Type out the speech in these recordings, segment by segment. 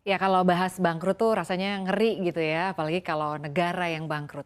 Ya kalau bahas bangkrut tuh rasanya ngeri gitu ya, apalagi kalau negara yang bangkrut.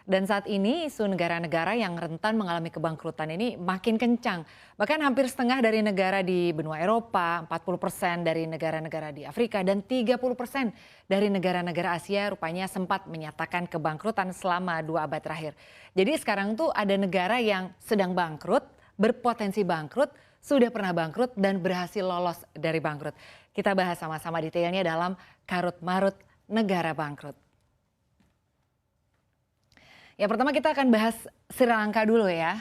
Dan saat ini isu negara-negara yang rentan mengalami kebangkrutan ini makin kencang. Bahkan hampir setengah dari negara di benua Eropa, 40% dari negara-negara di Afrika, dan 30% dari negara-negara Asia rupanya sempat menyatakan kebangkrutan selama 2 abad terakhir. Jadi sekarang tuh ada negara yang sedang bangkrut, berpotensi bangkrut, sudah pernah bangkrut, dan berhasil lolos dari bangkrut. Kita bahas sama-sama detailnya dalam Karut Marut Negara Bangkrut. Ya pertama kita akan bahas Sri Lanka dulu ya.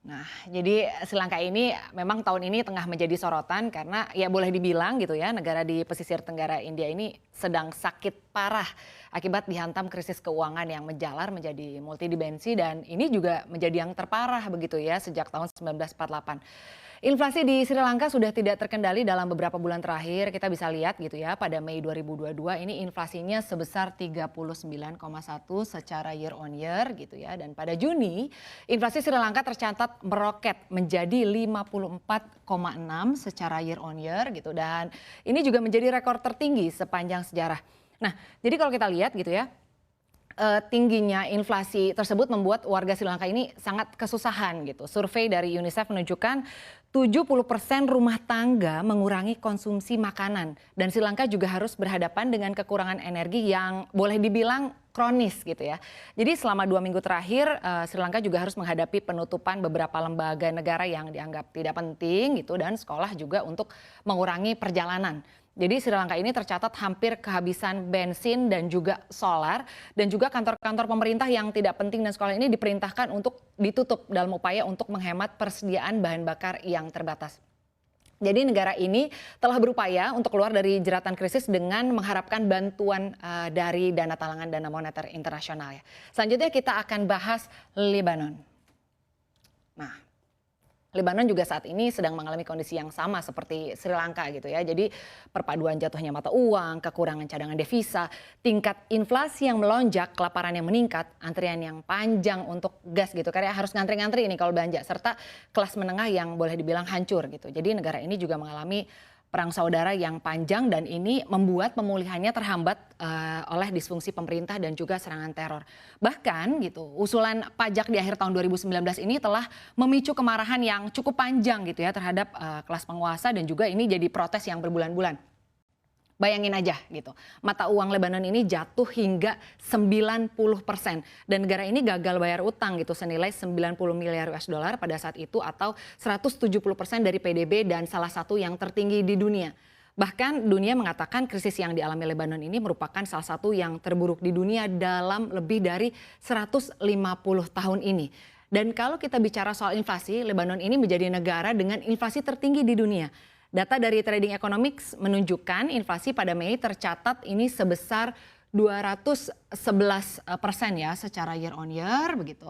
Nah, jadi Sri Lanka ini memang tahun ini tengah menjadi sorotan karena ya boleh dibilang gitu ya, negara di pesisir tenggara India ini sedang sakit parah akibat dihantam krisis keuangan yang menjalar menjadi multidimensi, dan ini juga menjadi yang terparah begitu ya sejak tahun 1948. Inflasi di Sri Lanka sudah tidak terkendali dalam beberapa bulan terakhir. Kita bisa lihat gitu ya, pada Mei 2022 ini inflasinya sebesar 39,1 secara year on year gitu ya. Dan pada Juni, inflasi Sri Lanka tercatat meroket menjadi 54,6 secara year on year gitu. Dan ini juga menjadi rekor tertinggi sepanjang sejarah. Nah, jadi kalau kita lihat gitu ya, tingginya inflasi tersebut membuat warga Sri Lanka ini sangat kesusahan gitu. Survei dari UNICEF menunjukkan 70% rumah tangga mengurangi konsumsi makanan, dan Sri Lanka juga harus berhadapan dengan kekurangan energi yang boleh dibilang kronis gitu ya. Jadi selama 2 minggu terakhir Sri Lanka juga harus menghadapi penutupan beberapa lembaga negara yang dianggap tidak penting gitu, dan sekolah juga untuk mengurangi perjalanan. Jadi Sri Lanka ini tercatat hampir kehabisan bensin dan juga solar, dan juga kantor-kantor pemerintah yang tidak penting dan sekolah ini diperintahkan untuk ditutup dalam upaya untuk menghemat persediaan bahan bakar yang terbatas. Jadi negara ini telah berupaya untuk keluar dari jeratan krisis dengan mengharapkan bantuan dari dana talangan Dana Moneter Internasional ya. Selanjutnya kita akan bahas Lebanon. Nah, Lebanon juga saat ini sedang mengalami kondisi yang sama seperti Sri Lanka gitu ya. Jadi perpaduan jatuhnya mata uang, kekurangan cadangan devisa, tingkat inflasi yang melonjak, kelaparan yang meningkat, antrian yang panjang untuk gas gitu. Karena harus ngantri-ngantri ini kalau belanja, serta kelas menengah yang boleh dibilang hancur gitu. Jadi negara ini juga mengalami perang saudara yang panjang, dan ini membuat pemulihannya terhambat oleh disfungsi pemerintah dan juga serangan teror. Bahkan gitu, usulan pajak di akhir tahun 2019 ini telah memicu kemarahan yang cukup panjang gitu ya terhadap kelas penguasa, dan juga ini jadi protes yang berbulan-bulan. Bayangin aja gitu, mata uang Lebanon ini jatuh hingga 90%, dan negara ini gagal bayar utang gitu senilai 90 miliar US dollar pada saat itu, atau 170% dari PDB, dan salah satu yang tertinggi di dunia. Bahkan dunia mengatakan krisis yang dialami Lebanon ini merupakan salah satu yang terburuk di dunia dalam lebih dari 150 tahun ini. Dan kalau kita bicara soal inflasi, Lebanon ini menjadi negara dengan inflasi tertinggi di dunia. Data dari Trading Economics menunjukkan inflasi pada Mei tercatat ini sebesar 211% ya secara year on year begitu.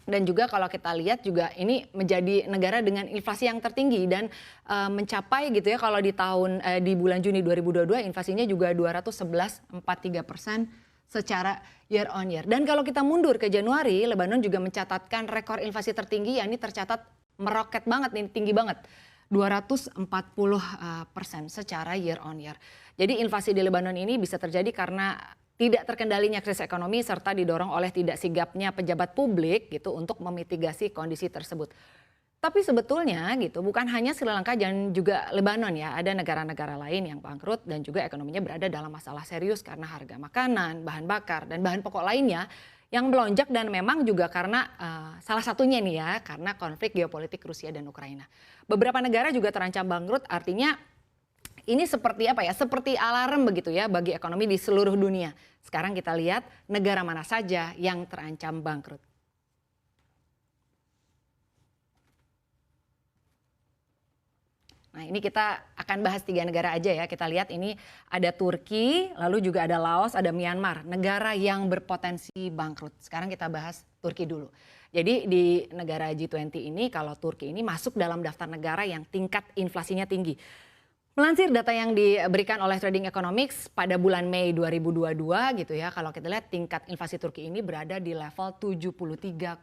Dan juga kalau kita lihat juga ini menjadi negara dengan inflasi yang tertinggi, dan mencapai gitu ya, kalau di bulan Juni 2022 inflasinya juga 211,43% secara year on year. Dan kalau kita mundur ke Januari, Lebanon juga mencatatkan rekor inflasi tertinggi, yakni tercatat meroket banget nih, tinggi banget. 240% secara year on year. Jadi inflasi di Lebanon ini bisa terjadi karena tidak terkendalinya krisis ekonomi, serta didorong oleh tidak sigapnya pejabat publik gitu untuk memitigasi kondisi tersebut. Tapi sebetulnya gitu bukan hanya Sri Lanka dan juga Lebanon ya, ada negara-negara lain yang bangkrut dan juga ekonominya berada dalam masalah serius karena harga makanan, bahan bakar, dan bahan pokok lainnya yang melonjak, dan memang juga karena salah satunya nih ya, karena konflik geopolitik Rusia dan Ukraina. Beberapa negara juga terancam bangkrut, artinya ini seperti apa ya? Seperti alarm begitu ya bagi ekonomi di seluruh dunia. Sekarang kita lihat negara mana saja yang terancam bangkrut. Nah, ini kita akan bahas 3 negara aja ya. Kita lihat ini ada Turki, lalu juga ada Laos, ada Myanmar, negara yang berpotensi bangkrut. Sekarang kita bahas Turki dulu. Jadi di negara G20 ini, kalau Turki ini masuk dalam daftar negara yang tingkat inflasinya tinggi. Melansir data yang diberikan oleh Trading Economics pada bulan Mei 2022 gitu ya, kalau kita lihat tingkat inflasi Turki ini berada di level 73,5%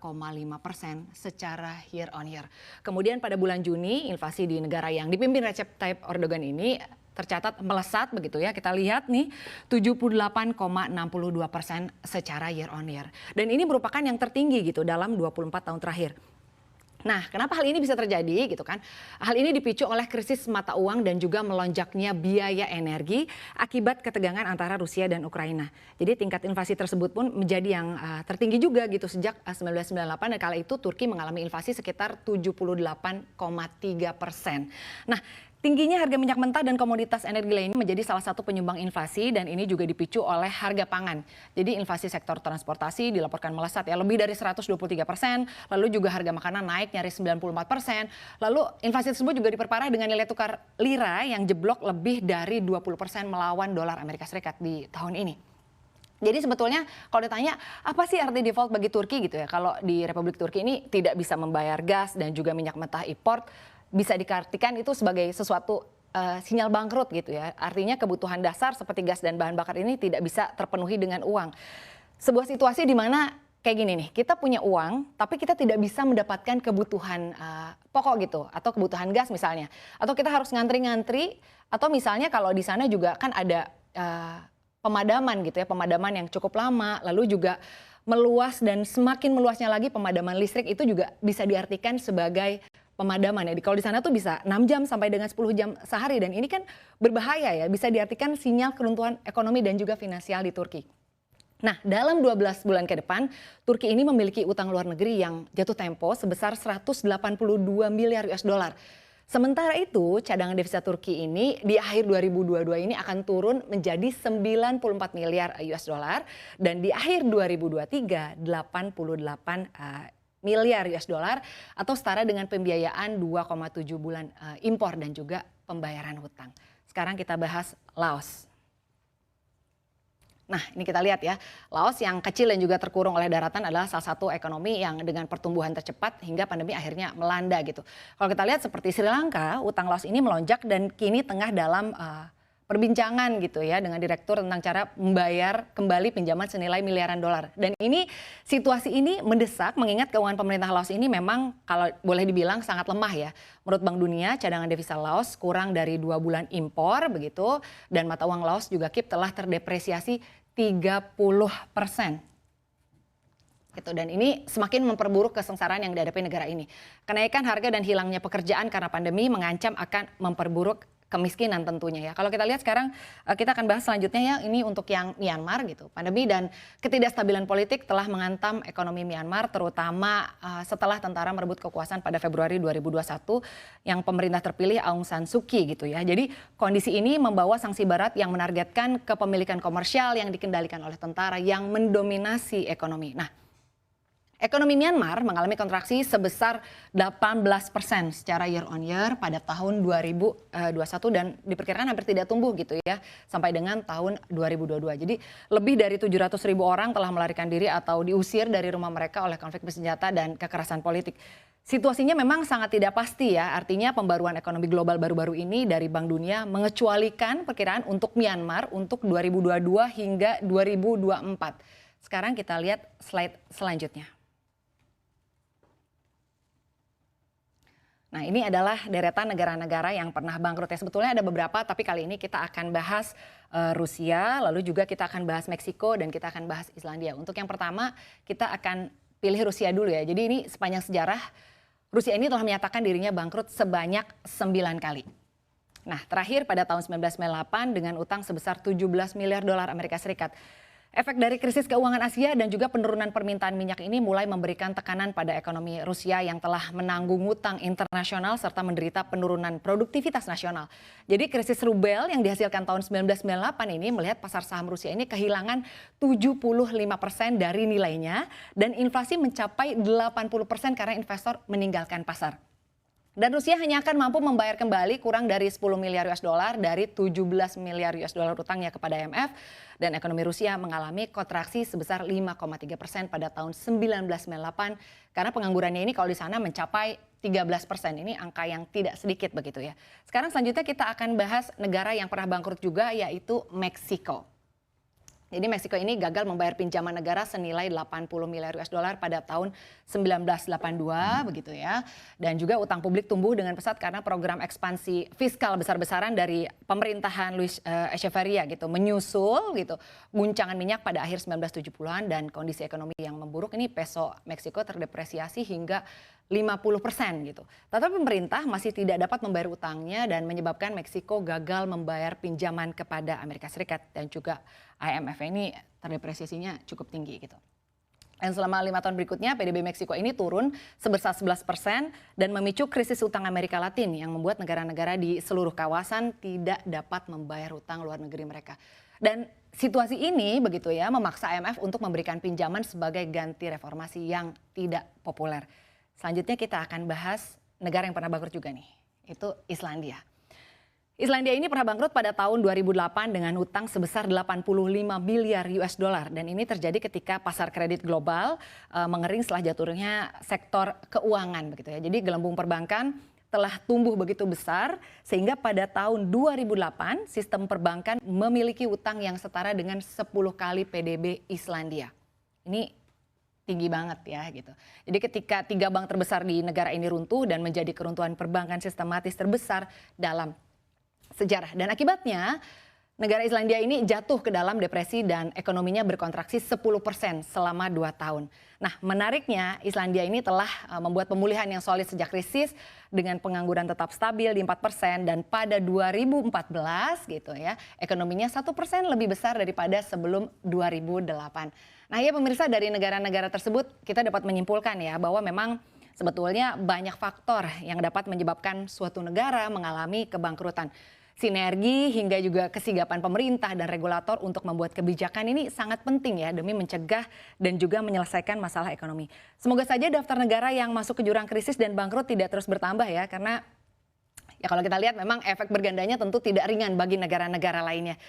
secara year on year. Kemudian pada bulan Juni, inflasi di negara yang dipimpin Recep Tayyip Erdogan ini tercatat melesat begitu ya. Kita lihat nih 78,62% secara year on year. Dan ini merupakan yang tertinggi gitu dalam 24 tahun terakhir. Nah, kenapa hal ini bisa terjadi gitu kan? Hal ini dipicu oleh krisis mata uang dan juga melonjaknya biaya energi akibat ketegangan antara Rusia dan Ukraina. Jadi tingkat inflasi tersebut pun menjadi yang tertinggi juga gitu sejak 1998 dan kala itu Turki mengalami inflasi sekitar 78,3%. Nah, tingginya harga minyak mentah dan komoditas energi lainnya menjadi salah satu penyumbang inflasi dan ini juga dipicu oleh harga pangan. Jadi inflasi sektor transportasi dilaporkan melesat ya lebih dari 123%, lalu juga harga makanan naik nyaris 94%. Lalu inflasi tersebut juga diperparah dengan nilai tukar lira yang jeblok lebih dari 20% melawan dolar Amerika Serikat di tahun ini. Jadi sebetulnya kalau ditanya apa sih arti default bagi Turki gitu ya, kalau di Republik Turki ini tidak bisa membayar gas dan juga minyak mentah import, bisa diartikan itu sebagai sesuatu sinyal bangkrut gitu ya. Artinya kebutuhan dasar seperti gas dan bahan bakar ini tidak bisa terpenuhi dengan uang. Sebuah situasi di mana kayak gini nih, kita punya uang tapi kita tidak bisa mendapatkan kebutuhan pokok gitu atau kebutuhan gas misalnya. Atau kita harus ngantri-ngantri atau misalnya kalau di sana juga kan ada pemadaman gitu ya, pemadaman yang cukup lama lalu juga meluas dan semakin meluasnya lagi pemadaman listrik itu juga bisa diartikan sebagai pemadaman ya. Kalau di sana tuh bisa 6 jam sampai dengan 10 jam sehari dan ini kan berbahaya ya, bisa diartikan sinyal keruntuhan ekonomi dan juga finansial di Turki. Nah, dalam 12 bulan ke depan, Turki ini memiliki utang luar negeri yang jatuh tempo sebesar 182 miliar US dollar. Sementara itu, cadangan devisa Turki ini di akhir 2022 ini akan turun menjadi 94 miliar US dollar dan di akhir 2023 88 miliar US dollar atau setara dengan pembiayaan 2,7 bulan impor dan juga pembayaran hutang. Sekarang kita bahas Laos. Nah, ini kita lihat ya, Laos yang kecil dan juga terkurung oleh daratan adalah salah satu ekonomi yang dengan pertumbuhan tercepat hingga pandemi akhirnya melanda gitu. Kalau kita lihat seperti Sri Lanka, utang Laos ini melonjak dan kini tengah dalam perbincangan gitu ya dengan direktur tentang cara membayar kembali pinjaman senilai miliaran dolar. Dan ini situasi ini mendesak mengingat keuangan pemerintah Laos ini memang kalau boleh dibilang sangat lemah ya. Menurut Bank Dunia cadangan devisa Laos kurang dari 2 bulan impor begitu dan mata uang Laos juga KIP telah terdepresiasi 30%. Gitu. Dan ini semakin memperburuk kesengsaraan yang dihadapi negara ini. Kenaikan harga dan hilangnya pekerjaan karena pandemi mengancam akan memperburuk kemiskinan tentunya ya. Kalau kita lihat sekarang kita akan bahas selanjutnya ya, ini untuk yang Myanmar gitu. Pandemi dan ketidakstabilan politik telah menghantam ekonomi Myanmar terutama setelah tentara merebut kekuasaan pada Februari 2021 yang pemerintah terpilih Aung San Suu Kyi gitu ya. Jadi kondisi ini membawa sanksi barat yang menargetkan kepemilikan komersial yang dikendalikan oleh tentara yang mendominasi ekonomi. Nah, ekonomi Myanmar mengalami kontraksi sebesar 18% secara year on year pada tahun 2021 dan diperkirakan hampir tidak tumbuh gitu ya sampai dengan tahun 2022. Jadi lebih dari 700.000 orang telah melarikan diri atau diusir dari rumah mereka oleh konflik bersenjata dan kekerasan politik. Situasinya memang sangat tidak pasti ya, artinya pembaruan ekonomi global baru-baru ini dari Bank Dunia mengecualikan perkiraan untuk Myanmar untuk 2022 hingga 2024. Sekarang kita lihat slide selanjutnya. Nah, ini adalah deretan negara-negara yang pernah bangkrut ya. Sebetulnya ada beberapa, tapi kali ini kita akan bahas Rusia, lalu juga kita akan bahas Meksiko, dan kita akan bahas Islandia. Untuk yang pertama, kita akan pilih Rusia dulu ya. Jadi ini sepanjang sejarah, Rusia ini telah menyatakan dirinya bangkrut sebanyak 9 kali. Nah, terakhir pada tahun 1998 dengan utang sebesar 17 miliar dolar Amerika Serikat. Efek dari krisis keuangan Asia dan juga penurunan permintaan minyak ini mulai memberikan tekanan pada ekonomi Rusia yang telah menanggung hutang internasional serta menderita penurunan produktivitas nasional. Jadi krisis rubel yang dihasilkan tahun 1998 ini melihat pasar saham Rusia ini kehilangan 75% dari nilainya dan inflasi mencapai 80% karena investor meninggalkan pasar. Dan Rusia hanya akan mampu membayar kembali kurang dari 10 miliar US dollar dari 17 miliar US dollar utangnya kepada IMF. Dan ekonomi Rusia mengalami kontraksi sebesar 5,3% pada tahun 1998. Karena penganggurannya ini kalau di sana mencapai 13%. Ini angka yang tidak sedikit begitu ya. Sekarang selanjutnya kita akan bahas negara yang pernah bangkrut juga yaitu Meksiko. Jadi Meksiko ini gagal membayar pinjaman negara senilai 80 miliar US dollar pada tahun 1982 begitu ya. Dan juga utang publik tumbuh dengan pesat karena program ekspansi fiskal besar-besaran dari pemerintahan Luis Echeverria gitu menyusul gitu guncangan minyak pada akhir 1970-an dan kondisi ekonomi yang memburuk. Ini peso Meksiko terdepresiasi hingga 50% gitu. Tetapi pemerintah masih tidak dapat membayar utangnya dan menyebabkan Meksiko gagal membayar pinjaman kepada Amerika Serikat dan juga IMF. Ini terdepresiasinya cukup tinggi gitu. Dan selama 5 tahun berikutnya PDB Meksiko ini turun sebesar 11% dan memicu krisis utang Amerika Latin yang membuat negara-negara di seluruh kawasan tidak dapat membayar utang luar negeri mereka. Dan situasi ini begitu ya memaksa IMF untuk memberikan pinjaman sebagai ganti reformasi yang tidak populer. Selanjutnya kita akan bahas negara yang pernah bangkrut juga nih, itu Islandia. Islandia ini pernah bangkrut pada tahun 2008 dengan utang sebesar 85 miliar US dollar dan ini terjadi ketika pasar kredit global mengering setelah jatuhnya sektor keuangan begitu ya. Jadi gelembung perbankan telah tumbuh begitu besar sehingga pada tahun 2008 sistem perbankan memiliki utang yang setara dengan 10 kali PDB Islandia. Ini tinggi banget ya gitu. Jadi ketika 3 bank terbesar di negara ini runtuh dan menjadi keruntuhan perbankan sistematis terbesar dalam sejarah. Dan akibatnya negara Islandia ini jatuh ke dalam depresi dan ekonominya berkontraksi 10% selama 2 tahun. Nah menariknya Islandia ini telah membuat pemulihan yang solid sejak krisis dengan pengangguran tetap stabil di 4% dan pada 2014 gitu ya ekonominya 1% lebih besar daripada sebelum 2008. Nah ya pemirsa dari negara-negara tersebut kita dapat menyimpulkan ya bahwa memang sebetulnya banyak faktor yang dapat menyebabkan suatu negara mengalami kebangkrutan. Sinergi hingga juga kesigapan pemerintah dan regulator untuk membuat kebijakan ini sangat penting ya demi mencegah dan juga menyelesaikan masalah ekonomi. Semoga saja daftar negara yang masuk ke jurang krisis dan bangkrut tidak terus bertambah ya karena ya kalau kita lihat memang efek bergandanya tentu tidak ringan bagi negara-negara lainnya.